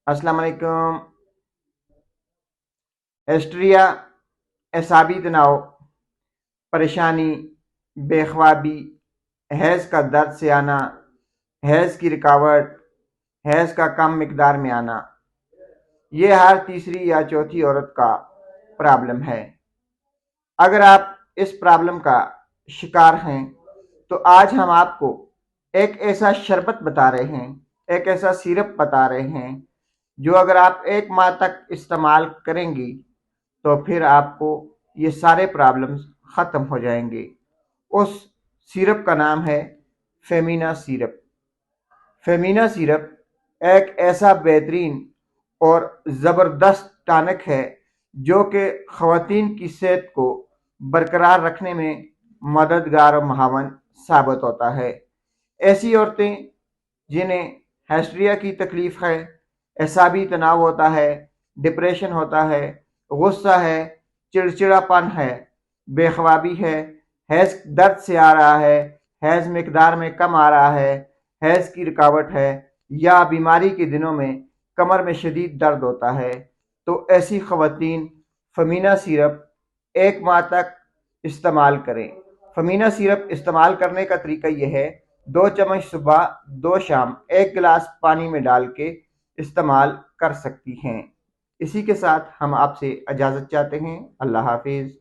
अस्सलाम वालेकुम। हिस्ट्रिया, एसाबी तनाव, परेशानी, बेख्वाबी, हैज़ का दर्द से आना, हैज़ की रुकावट, हैज़ का कम मिकदार में आना, ये हर तीसरी या चौथी औरत का प्रॉब्लम है। अगर आप इस प्रॉब्लम का शिकार हैं तो आज हम आपको एक ऐसा शरबत बता रहे हैं, एक ऐसा सिरप बता रहे हैं जो अगर आप 1 माह तक इस्तेमाल करेंगी तो फिर आपको ये सारे प्रॉब्लम्स ख़त्म हो जाएंगे। उस सिरप का नाम है फेमिना सिरप। फेमिना सिरप एक ऐसा बेहतरीन और ज़बरदस्त टॉनिक है जो कि ख़वातीन की सेहत को बरकरार रखने में मददगार और मुआवन साबित होता है। ऐसी औरतें जिन्हें हैस्ट्रिया की तकलीफ़ है, एसाबी तनाव होता है, डिप्रेशन होता है, गुस्सा है, चिड़चिड़ापन है, बेख्वाबी है, हैज़ दर्द से आ रहा है, हैज़ मिकदार में कम आ रहा है, हैज़ की रुकावट है, या बीमारी के दिनों में कमर में शदीद दर्द होता है, तो ऐसी ख़वातीन फमीना सिरप 1 माह तक इस्तेमाल करें। फमीना सिरप इस्तेमाल करने का तरीका यह है, 2 चम्मच सुबह, 2 शाम 1 गिलास पानी में डाल के इस्तेमाल कर सकती हैं। इसी के साथ हम आपसे इजाज़त चाहते हैं। अल्लाह हाफिज़।